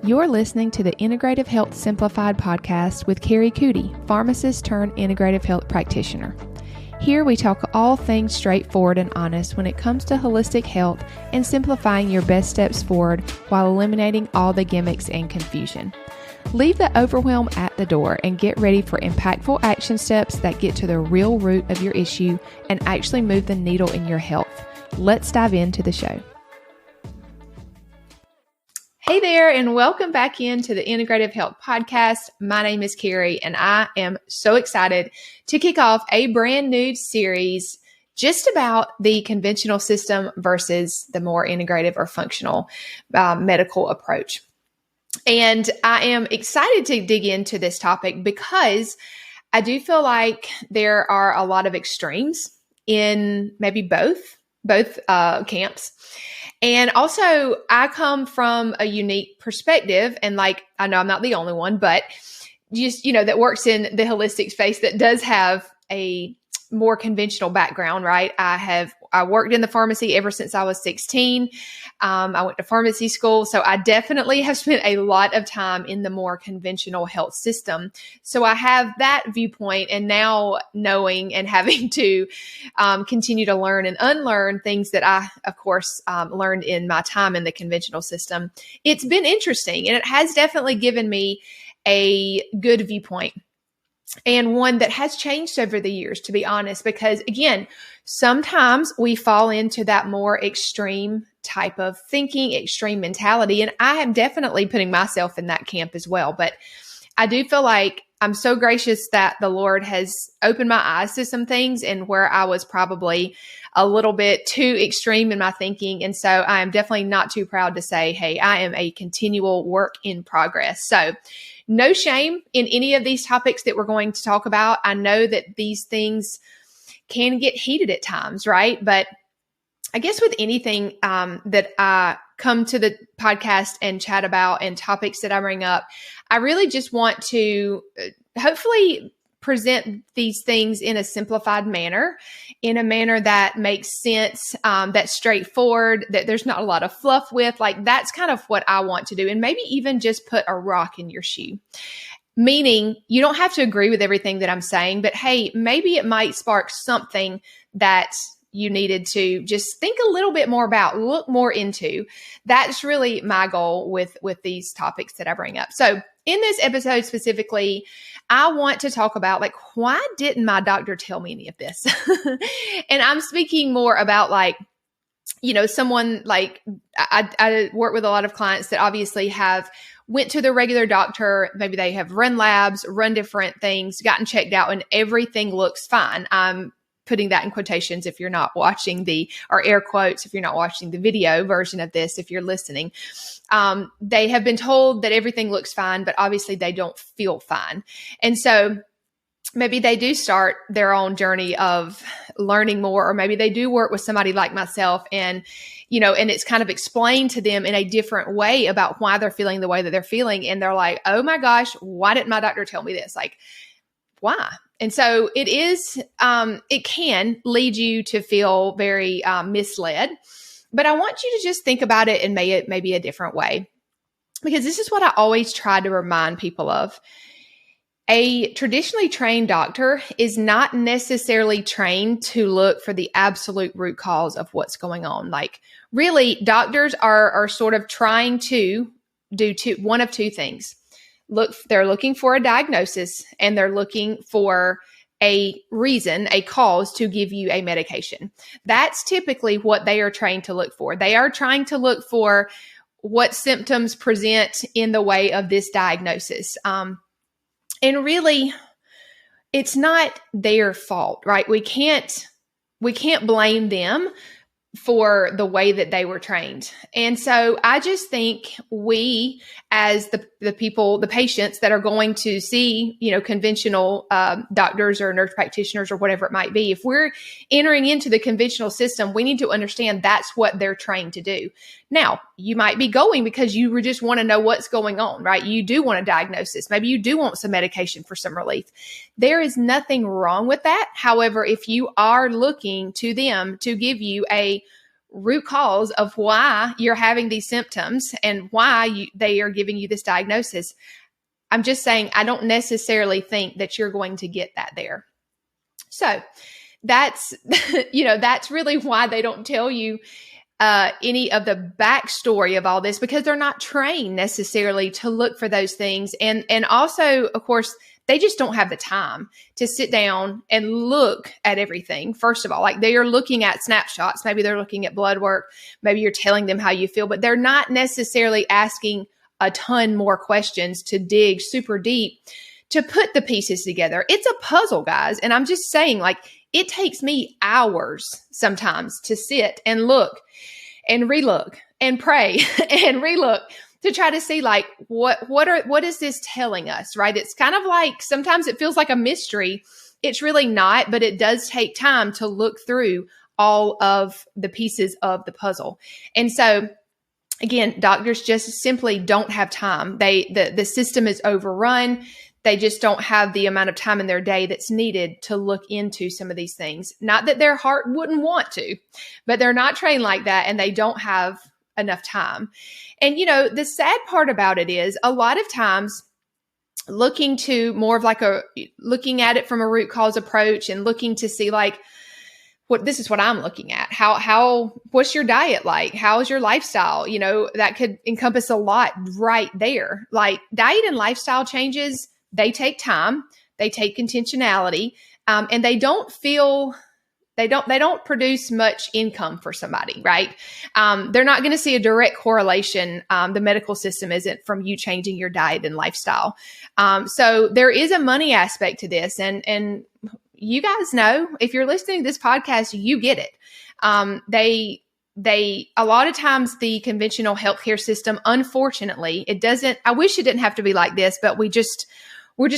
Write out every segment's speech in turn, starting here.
You're listening to the Integrative Health Simplified podcast with Kari Coody, pharmacist turned integrative health practitioner. Here we talk all things straightforward and honest when it comes to holistic health and simplifying your best steps forward while eliminating all the gimmicks and confusion. Leave the overwhelm at the door and get ready for impactful action steps that get to the real root of your issue and actually move the needle in your health. Let's dive into the show. Hey there, and welcome back into the Integrative Health Podcast. My name is Kari, and I am so excited to kick off a brand new series just about the conventional system versus the more integrative or functional medical approach. And I am excited to dig into this topic because I do feel like there are a lot of extremes in maybe both camps. And also, I come from a unique perspective, and I know I'm not the only one, but just, that works in the holistic space that does have a more conventional background, right? I worked in the pharmacy ever since I was 16. I went to pharmacy school. So I definitely have spent a lot of time in the more conventional health system. So I have that viewpoint, and now knowing and having to continue to learn and unlearn things that I, of course, learned in my time in the conventional system. It's been interesting, and it has definitely given me a good viewpoint. And one that has changed over the years, to be honest, because again, sometimes we fall into that more extreme type of thinking, extreme mentality. And I am definitely putting myself in that camp as well. But I do feel like I'm so gracious that the Lord has opened my eyes to some things and where I was probably a little bit too extreme in my thinking. And so I am definitely not too proud to say, hey, I am a continual work in progress. So no shame in any of these topics that we're going to talk about. I know that these things can get heated at times, right? But I guess with anything that I come to the podcast and chat about and topics that I bring up, I really just want to hopefully present these things in a simplified manner, in a manner that makes sense, that's straightforward, that there's not a lot of fluff with. That's kind of what I want to do. And maybe even just put a rock in your shoe. Meaning you don't have to agree with everything that I'm saying, but hey, maybe it might spark something that you needed to just think a little bit more about, look more into. That's really my goal with these topics that I bring up. So in this episode specifically, I want to talk about why didn't my doctor tell me any of this? And I'm speaking more about someone I work with a lot of clients that obviously have went to their regular doctor. Maybe they have run labs, run different things, gotten checked out, and everything looks fine. I'm putting that in quotations if you're not watching or air quotes, if you're not watching the video version of this, if you're listening. They have been told that everything looks fine, but obviously they don't feel fine. And so maybe they do start their own journey of learning more, or maybe they do work with somebody like myself and it's kind of explained to them in a different way about why they're feeling the way that they're feeling. And they're like, oh my gosh, why didn't my doctor tell me this? Why? And so it can lead you to feel very misled, but I want you to just think about it in maybe a different way, because this is what I always try to remind people of. A traditionally trained doctor is not necessarily trained to look for the absolute root cause of what's going on. Really, doctors are sort of trying to do one of two things. They're looking for a diagnosis, and they're looking for a reason, a cause to give you a medication. That's typically what they are trying to look for. They are trying to look for what symptoms present in the way of this diagnosis. And really, it's not their fault, right? We can't blame them for the way that they were trained. And so I just think we, as the people, the patients that are going to see, conventional doctors or nurse practitioners or whatever it might be, if we're entering into the conventional system, we need to understand that's what they're trained to do. Now, you might be going because you just want to know what's going on, right? You do want a diagnosis. Maybe you do want some medication for some relief. There is nothing wrong with that. However, if you are looking to them to give you a root cause of why you're having these symptoms and why they are giving you this diagnosis. I'm just saying, I don't necessarily think that you're going to get that there. So that's, that's really why they don't tell you any of the backstory of all this, because they're not trained necessarily to look for those things. And also, of course, they just don't have the time to sit down and look at everything. First of all, like they are looking at snapshots. Maybe they're looking at blood work. Maybe you're telling them how you feel, but they're not necessarily asking a ton more questions to dig super deep to put the pieces together. It's a puzzle, guys. And I'm just saying, like, it takes me hours sometimes to sit and look and relook and pray and relook to try to see, like, what is this telling us, right? It's kind of like, sometimes it feels like a mystery. It's really not, but it does take time to look through all of the pieces of the puzzle. And so, again, doctors just simply don't have time. The system is overrun. They just don't have the amount of time in their day that's needed to look into some of these things. Not that their heart wouldn't want to, but they're not trained like that, and they don't have enough time. And, the sad part about it is a lot of times looking to more of like looking at it from a root cause approach and looking to see, like, this is what I'm looking at. What's your diet like? How's your lifestyle? That could encompass a lot right there. Like, diet and lifestyle changes, they take time, they take intentionality, and they don't produce much income for somebody, right? They're not going to see a direct correlation. The medical system isn't from you changing your diet and lifestyle. So there is a money aspect to this, and you guys know, if you're listening to this podcast, you get it. A lot of times the conventional healthcare system, unfortunately, I wish it didn't have to be like this, but we're just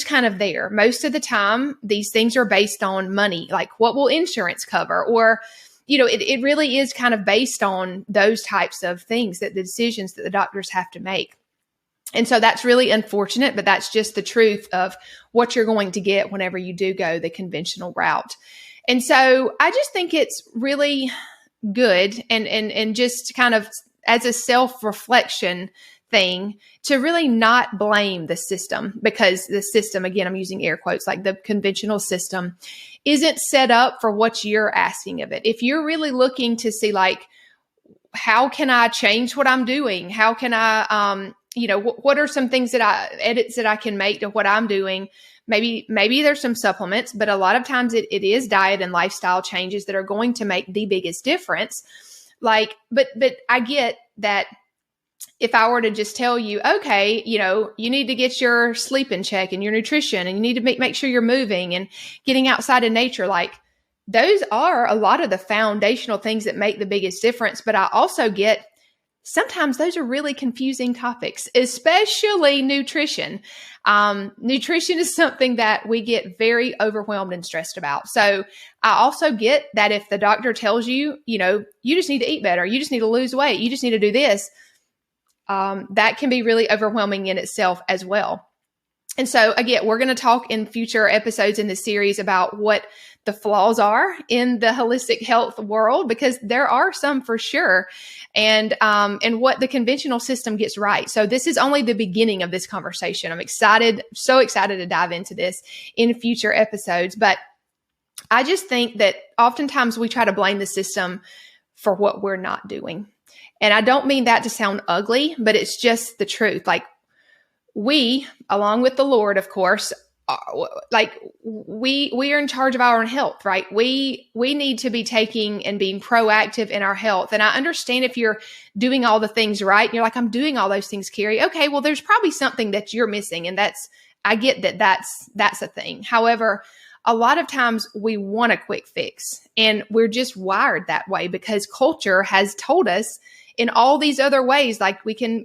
kind of there. Most of the time, these things are based on money, like what will insurance cover? Or, it really is kind of based on those types of things, that the decisions that the doctors have to make. And so that's really unfortunate, but that's just the truth of what you're going to get whenever you do go the conventional route. And so I just think it's really good and just kind of as a self-reflection thing to really not blame the system, because the system, again, I'm using air quotes, like the conventional system isn't set up for what you're asking of it. If you're really looking to see, like, how can I change what I'm doing? How can I, what are some things edits that I can make to what I'm doing? Maybe there's some supplements, but a lot of times it is diet and lifestyle changes that are going to make the biggest difference. Like, but I get that. If I were to just tell you, okay, you need to get your sleep in check and your nutrition, and you need to make sure you're moving and getting outside in nature, like, those are a lot of the foundational things that make the biggest difference. But I also get sometimes those are really confusing topics, especially nutrition. Nutrition is something that we get very overwhelmed and stressed about. So I also get that if the doctor tells you, you just need to eat better, you just need to lose weight, you just need to do this, that can be really overwhelming in itself as well. And so, again, we're going to talk in future episodes in this series about what the flaws are in the holistic health world, because there are some for sure, and what the conventional system gets right. So this is only the beginning of this conversation. I'm so excited to dive into this in future episodes. But I just think that oftentimes we try to blame the system for what we're not doing. And I don't mean that to sound ugly, but it's just the truth. Like, we, along with the Lord, of course, we are in charge of our own health, right? We need to be taking and being proactive in our health. And I understand if you're doing all the things right, and you're like, I'm doing all those things, Kari. Okay, well, there's probably something that you're missing. And I get that's a thing. However, a lot of times we want a quick fix, and we're just wired that way because culture has told us in all these other ways, like we can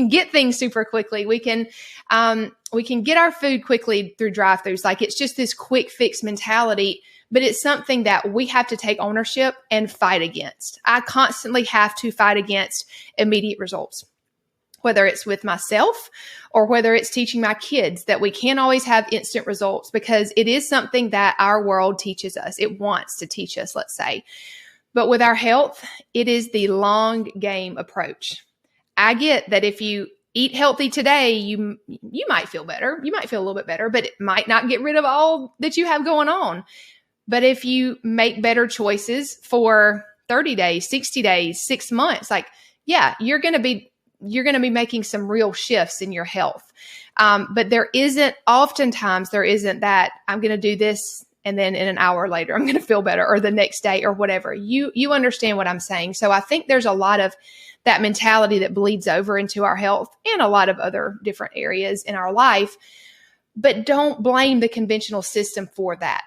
get things super quickly. We can get our food quickly through drive-thrus. Like, it's just this quick fix mentality, but it's something that we have to take ownership and fight against. I constantly have to fight against immediate results, whether it's with myself or whether it's teaching my kids that we can't always have instant results, because it is something that our world teaches us. It wants to teach us, let's say. But with our health, it is the long game approach. I get that if you eat healthy today, you might feel better. You might feel a little bit better, but it might not get rid of all that you have going on. But if you make better choices for 30 days, 60 days, 6 months, like, yeah, you're going to be making some real shifts in your health. But oftentimes there isn't that I'm going to do this and then in an hour later, I'm going to feel better, or the next day, or whatever. You understand what I'm saying. So I think there's a lot of that mentality that bleeds over into our health and a lot of other different areas in our life. But don't blame the conventional system for that.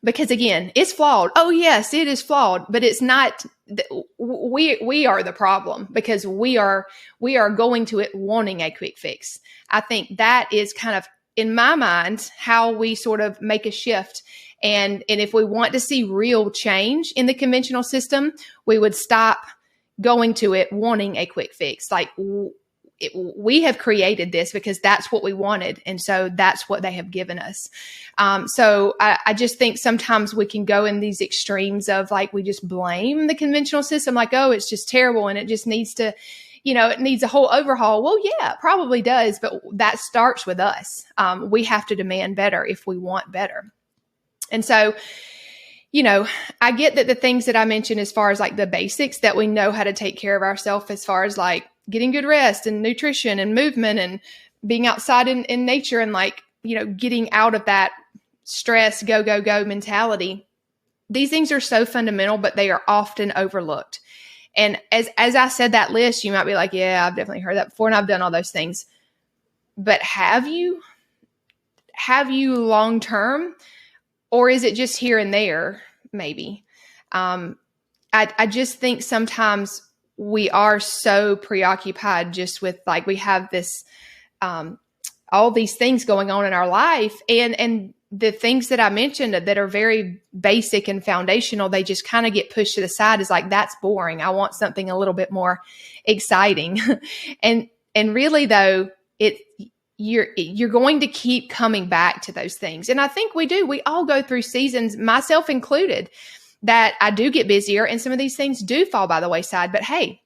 Because again, it's flawed. Oh yes, it is flawed, but it's not. We are the problem, because we are going to it wanting a quick fix. I think that is kind of, in my mind, how we sort of make a shift. And if we want to see real change in the conventional system, we would stop going to it wanting a quick fix. Like, we have created this because that's what we wanted. And so that's what they have given us. So I just think sometimes we can go in these extremes of, like, we just blame the conventional system, like, oh, it's just terrible and it just needs to, it needs a whole overhaul. Well, yeah, it probably does. But that starts with us. We have to demand better if we want better. And so, I get that the things that I mentioned, as far as like the basics, that we know how to take care of ourselves, as far as like getting good rest and nutrition and movement and being outside in nature, and like, getting out of that stress, go, go, go mentality. These things are so fundamental, but they are often overlooked. And as I said that list, you might be like, yeah, I've definitely heard that before and I've done all those things. But have you long-term, or is it just here and there? Maybe. I just think sometimes we are so preoccupied just with, like, we have this, all these things going on in our life, and the things that I mentioned that are very basic and foundational, they just kind of get pushed to the side as like, that's boring. I want something a little bit more exciting. and really though, you're going to keep coming back to those things. And I think we do. We all go through seasons, myself included, that I do get busier and some of these things do fall by the wayside. But hey,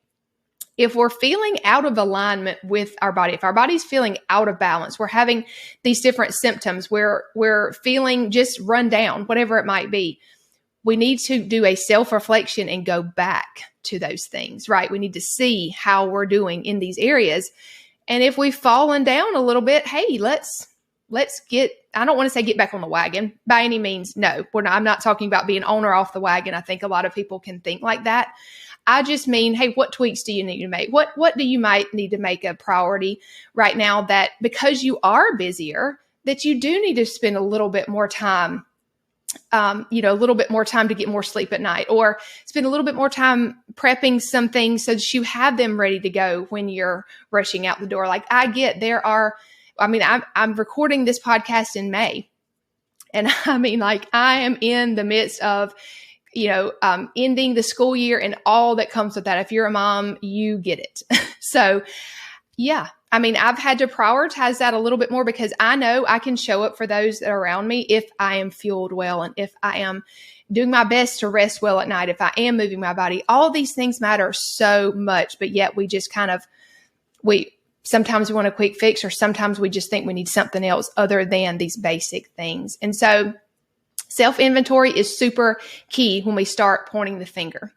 if we're feeling out of alignment with our body, if our body's feeling out of balance, we're having these different symptoms, we're feeling just run down, whatever it might be, we need to do a self-reflection and go back to those things, right? We need to see how we're doing in these areas. And if we've fallen down a little bit, hey, let's get, I don't want to say get back on the wagon by any means. No, I'm not talking about being on or off the wagon. I think a lot of people can think like that. I just mean, hey, what tweaks do you need to make? What do you might need to make a priority right now, that because you are busier, that you do need to spend a little bit more time, a little bit more time to get more sleep at night, or spend a little bit more time prepping some things so that you have them ready to go when you're rushing out the door. Like, I get I'm recording this podcast in May, and I am in the midst of, ending the school year and all that comes with that. If you're a mom, you get it. So yeah, I've had to prioritize that a little bit more, because I know I can show up for those that are around me if I am fueled well, and if I am doing my best to rest well at night, if I am moving my body. All these things matter so much, but yet we just sometimes we want a quick fix, or sometimes we just think we need something else other than these basic things. And so self-inventory is super key when we start pointing the finger,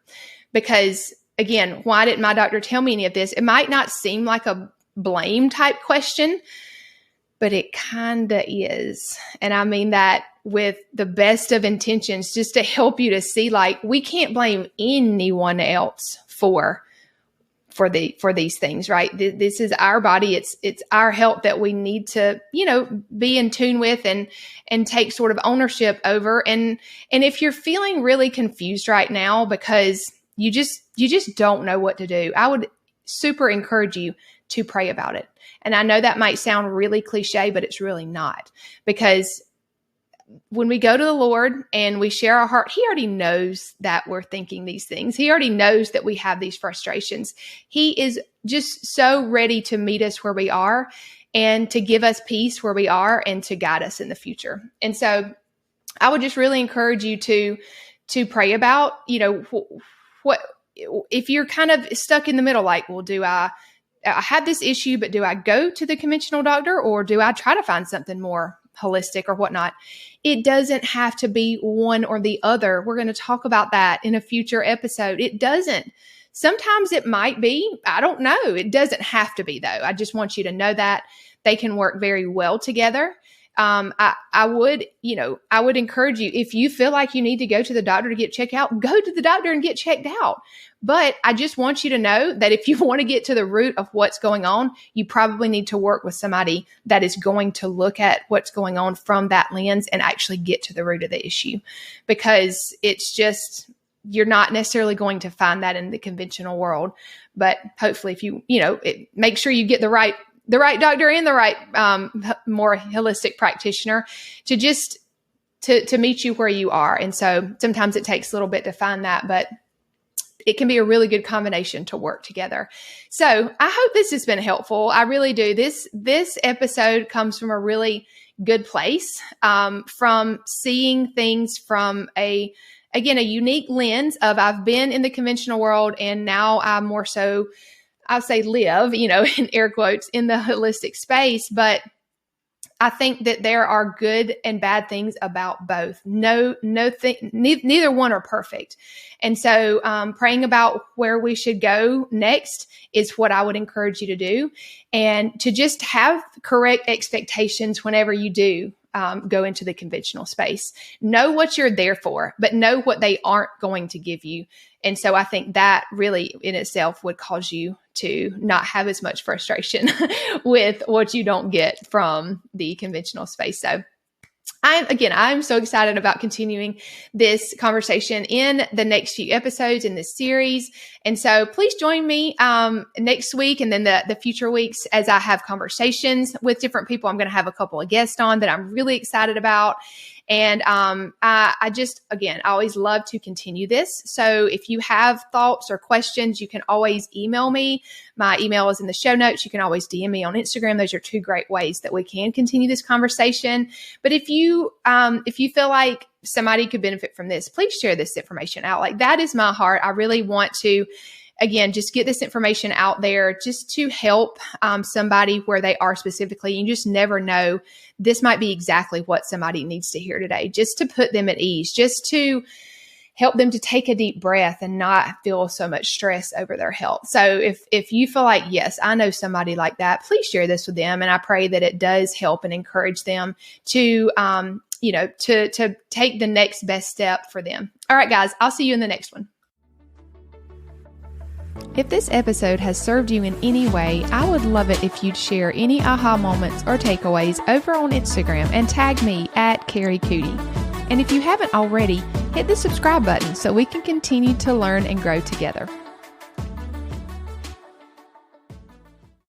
because again, why didn't my doctor tell me any of this? It might not seem like a blame type question, but it kind of is. And I mean that with the best of intentions, just to help you to see, like, we can't blame anyone else for these things, right? This is our body. It's our health that we need to, be in tune with and take sort of ownership over. And if you're feeling really confused right now because you just don't know what to do, I would super encourage you to pray about it. And I know that might sound really cliche, but it's really not, because when we go to the Lord and we share our heart, He already knows that we're thinking these things. He already knows that we have these frustrations. He is just so ready to meet us where we are and to give us peace where we are and to guide us in the future. And so I would just really encourage you to to pray about, what if you're kind of stuck in the middle, like, well, do I have this issue, but do I go to the conventional doctor, or do I try to find something more holistic or whatnot? It doesn't have to be one or the other. We're going to talk about that in a future episode. It doesn't. Sometimes it might be. I don't know. It doesn't have to be, though. I just want you to know that they can work very well together. I would encourage you, if you feel like you need to go to the doctor to get checked out, go to the doctor and get checked out. But I just want you to know that if you want to get to the root of what's going on, you probably need to work with somebody that is going to look at what's going on from that lens and actually get to the root of the issue, because it's just, you're not necessarily going to find that in the conventional world. But hopefully if you make sure you get the right doctor and the right, more holistic practitioner to meet you where you are. And so sometimes it takes a little bit to find that, but it can be a really good combination to work together. So I hope this has been helpful. I really do. This episode comes from a really good place, from seeing things from a unique lens of, I've been in the conventional world and now I'm more so, I'll say live, in air quotes, in the holistic space. But I think that there are good and bad things about both. Neither one are perfect. And so praying about where we should go next is what I would encourage you to do. And to just have correct expectations whenever you do go into the conventional space. Know what you're there for, but know what they aren't going to give you. And so I think that really in itself would cause you to not have as much frustration with what you don't get from the conventional space. So I'm so excited about continuing this conversation in the next few episodes in this series. And so please join me next week and then the future weeks as I have conversations with different people. I'm going to have a couple of guests on that I'm really excited about. And I always love to continue this. So if you have thoughts or questions, you can always email me. My email is in the show notes. You can always DM me on Instagram. Those are two great ways that we can continue this conversation. But if you feel like somebody could benefit from this, please share this information out. Like, that is my heart. I really want to, again, just get this information out there just to help somebody where they are specifically. You just never know. This might be exactly what somebody needs to hear today, just to put them at ease, just to help them to take a deep breath and not feel so much stress over their health. So if you feel like, yes, I know somebody like that, please share this with them. And I pray that it does help and encourage them to take the next best step for them. All right, guys, I'll see you in the next one. If this episode has served you in any way, I would love it if you'd share any aha moments or takeaways over on Instagram and tag me at Kari Coody. And if you haven't already, hit the subscribe button so we can continue to learn and grow together.